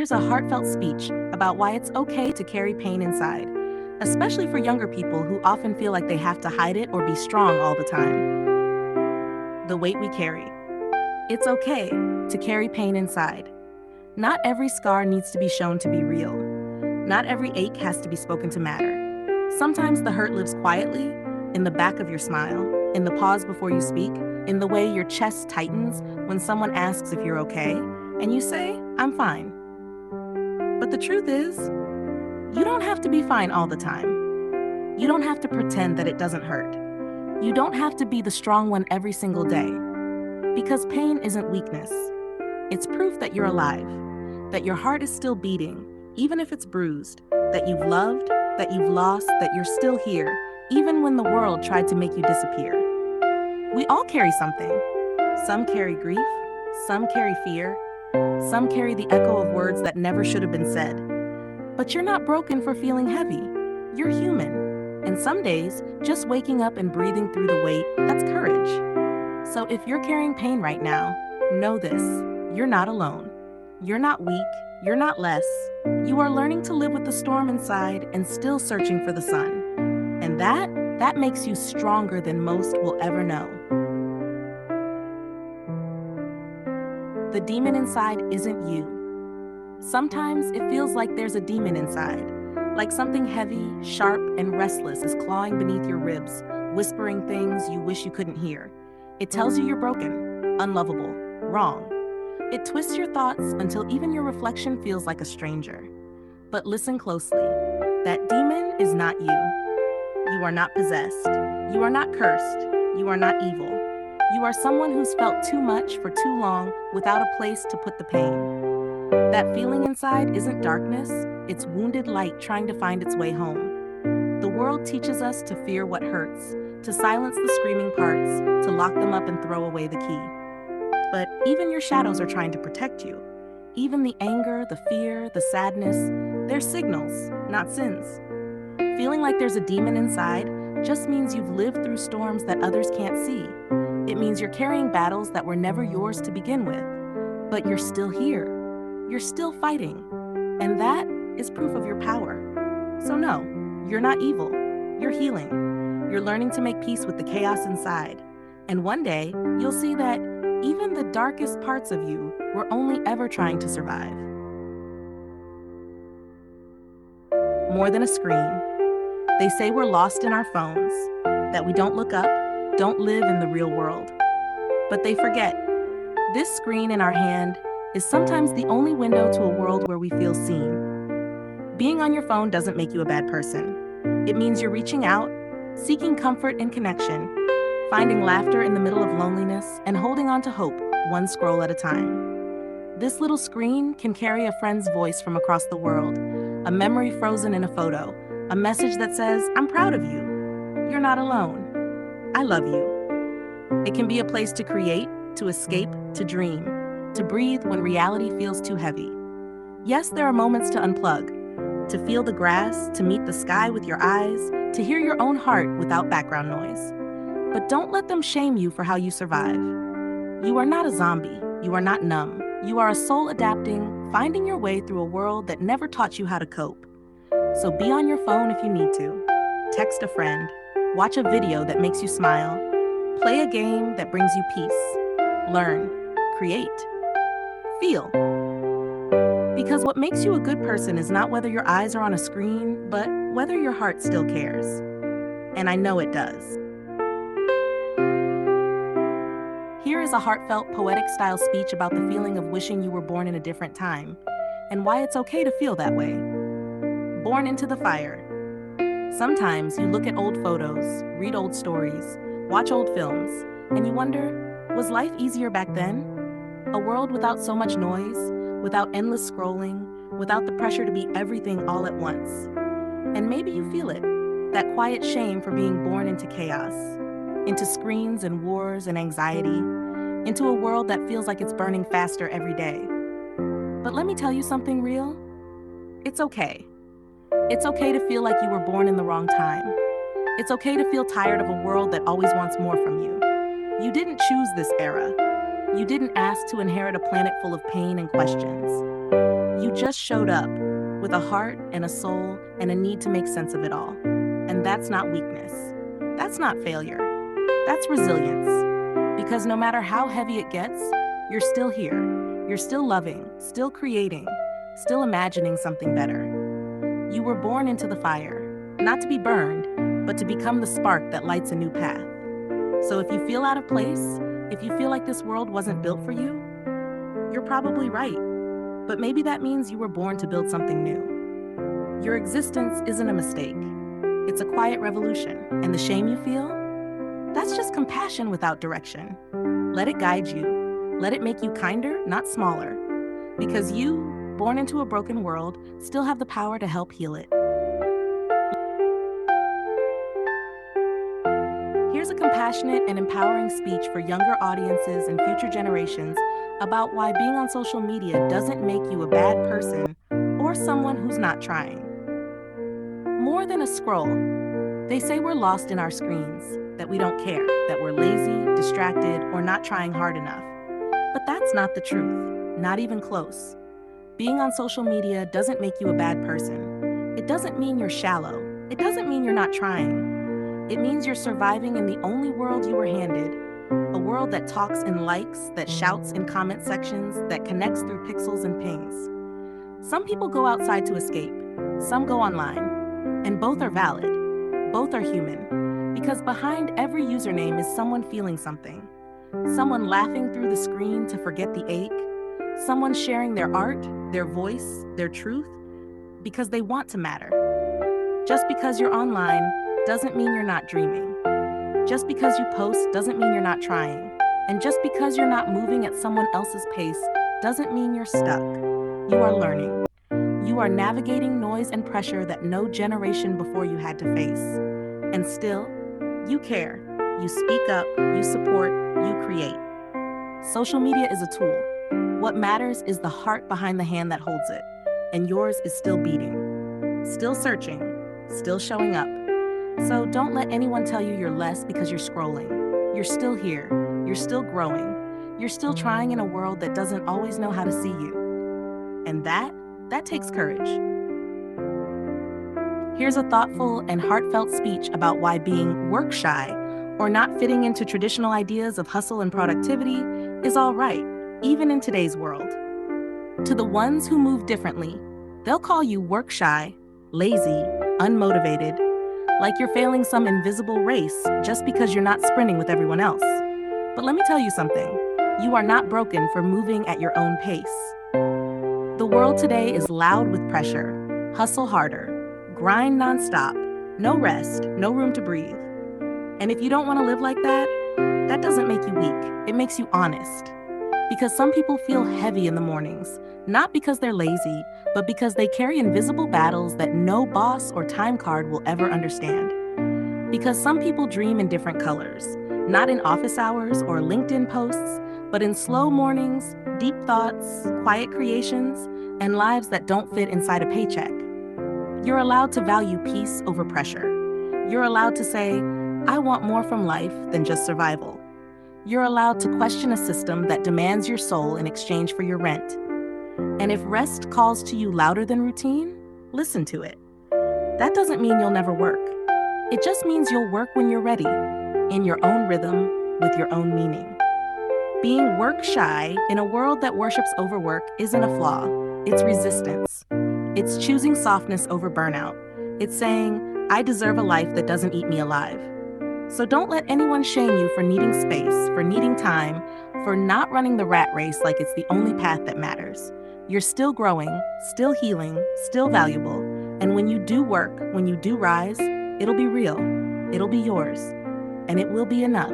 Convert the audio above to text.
Here's a heartfelt speech about why it's okay to carry pain inside, especially for younger people who often feel like they have to hide it or be strong all the time. The weight we carry. It's okay to carry pain inside. Not every scar needs to be shown to be real. Not every ache has to be spoken to matter. Sometimes the hurt lives quietly, in the back of your smile, in the pause before you speak, in the way your chest tightens when someone asks if you're okay, and you say, "I'm fine." But the truth is, you don't have to be fine all the time. You don't have to pretend that it doesn't hurt. You don't have to be the strong one every single day. Because pain isn't weakness. It's proof that you're alive, that your heart is still beating, even if it's bruised, that you've loved, that you've lost, that you're still here, even when the world tried to make you disappear. We all carry something. Some carry grief, some carry fear, some carry the echo of words that never should have been said. But you're not broken for feeling heavy. You're human. And some days, just waking up and breathing through the weight, that's courage. So if you're carrying pain right now, know this: you're not alone. You're not weak. You're not less. You are learning to live with the storm inside and still searching for the sun. And that makes you stronger than most will ever know. The demon inside isn't you. Sometimes it feels like there's a demon inside, like something heavy, sharp, and restless is clawing beneath your ribs, whispering things you wish you couldn't hear. It tells you you're broken, unlovable, wrong. It twists your thoughts until even your reflection feels like a stranger. But listen closely. That demon is not you. You are not possessed. You are not cursed. You are not evil. You are someone who's felt too much for too long without a place to put the pain. That feeling inside isn't darkness, it's wounded light trying to find its way home. The world teaches us to fear what hurts, to silence the screaming parts, to lock them up and throw away the key. But even your shadows are trying to protect you. Even the anger, the fear, the sadness, they're signals, not sins. Feeling like there's a demon inside just means you've lived through storms that others can't see. It means you're carrying battles that were never yours to begin with. But you're still here. You're still fighting. And that is proof of your power. So no, you're not evil. You're healing. You're learning to make peace with the chaos inside. And one day, you'll see that even the darkest parts of you were only ever trying to survive. More than a screen. They say we're lost in our phones, that we don't look up, don't live in the real world. But they forget, this screen in our hand is sometimes the only window to a world where we feel seen. Being on your phone doesn't make you a bad person. It means you're reaching out, seeking comfort and connection, finding laughter in the middle of loneliness, and holding on to hope, one scroll at a time. This little screen can carry a friend's voice from across the world, a memory frozen in a photo, a message that says, "I'm proud of you. You're not alone. I love you." It can be a place to create, to escape, to dream, to breathe when reality feels too heavy. Yes, there are moments to unplug, to feel the grass, to meet the sky with your eyes, to hear your own heart without background noise. But don't let them shame you for how you survive. You are not a zombie. You are not numb. You are a soul adapting, finding your way through a world that never taught you how to cope. So be on your phone if you need to. Text a friend. Watch a video that makes you smile. Play a game that brings you peace. Learn. Create. Feel. Because what makes you a good person is not whether your eyes are on a screen, but whether your heart still cares. And I know it does. Here is a heartfelt, poetic-style speech about the feeling of wishing you were born in a different time, and why it's okay to feel that way. Born into the fire. Sometimes you look at old photos, read old stories, watch old films, and you wonder, was life easier back then? A world without so much noise, without endless scrolling, without the pressure to be everything all at once. And maybe you feel it, that quiet shame for being born into chaos, into screens and wars and anxiety, into a world that feels like it's burning faster every day. But let me tell you something real. It's okay. It's okay to feel like you were born in the wrong time. It's okay to feel tired of a world that always wants more from you. You didn't choose this era. You didn't ask to inherit a planet full of pain and questions. You just showed up with a heart and a soul and a need to make sense of it all. And that's not weakness. That's not failure. That's resilience. Because no matter how heavy it gets, you're still here. You're still loving, still creating, still imagining something better. You were born into the fire, not to be burned, but to become the spark that lights a new path. So if you feel out of place, if you feel like this world wasn't built for you, you're probably right. But maybe that means you were born to build something new. Your existence isn't a mistake. It's a quiet revolution, and the shame you feel? That's just compassion without direction. Let it guide you. Let it make you kinder, not smaller. Because you, born into a broken world, still have the power to help heal it. Here's a compassionate and empowering speech for younger audiences and future generations about why being on social media doesn't make you a bad person or someone who's not trying. More than a scroll, they say we're lost in our screens, that we don't care, that we're lazy, distracted, or not trying hard enough. But that's not the truth, not even close. Being on social media doesn't make you a bad person. It doesn't mean you're shallow. It doesn't mean you're not trying. It means you're surviving in the only world you were handed, a world that talks in likes, that shouts in comment sections, that connects through pixels and pings. Some people go outside to escape, some go online, and both are valid, both are human, because behind every username is someone feeling something, someone laughing through the screen to forget the ache, someone sharing their art, their voice, their truth, because they want to matter. Just because you're online doesn't mean you're not dreaming. Just because you post doesn't mean you're not trying. And just because you're not moving at someone else's pace doesn't mean you're stuck. You are learning. You are navigating noise and pressure that no generation before you had to face. And still, you care. You speak up, you support, you create. Social media is a tool. What matters is the heart behind the hand that holds it. And yours is still beating, still searching, still showing up. So don't let anyone tell you you're less because you're scrolling. You're still here. You're still growing. You're still trying in a world that doesn't always know how to see you. And that takes courage. Here's a thoughtful and heartfelt speech about why being work shy or not fitting into traditional ideas of hustle and productivity is all right, even in today's world. To the ones who move differently, they'll call you work shy, lazy, unmotivated, like you're failing some invisible race just because you're not sprinting with everyone else. But let me tell you something. You are not broken for moving at your own pace. The world today is loud with pressure. Hustle harder. Grind nonstop. No rest. No room to breathe. And if you don't want to live like that, that doesn't make you weak. It makes you honest. Because some people feel heavy in the mornings, not because they're lazy, but because they carry invisible battles that no boss or time card will ever understand. Because some people dream in different colors, not in office hours or LinkedIn posts, but in slow mornings, deep thoughts, quiet creations, and lives that don't fit inside a paycheck. You're allowed to value peace over pressure. You're allowed to say, I want more from life than just survival. You're allowed to question a system that demands your soul in exchange for your rent. And if rest calls to you louder than routine, listen to it. That doesn't mean you'll never work. It just means you'll work when you're ready, in your own rhythm, with your own meaning. Being work shy in a world that worships overwork isn't a flaw. It's resistance. It's choosing softness over burnout. It's saying, I deserve a life that doesn't eat me alive. So don't let anyone shame you for needing space, for needing time, for not running the rat race like it's the only path that matters. You're still growing, still healing, still valuable. And when you do work, when you do rise, it'll be real, it'll be yours, and it will be enough.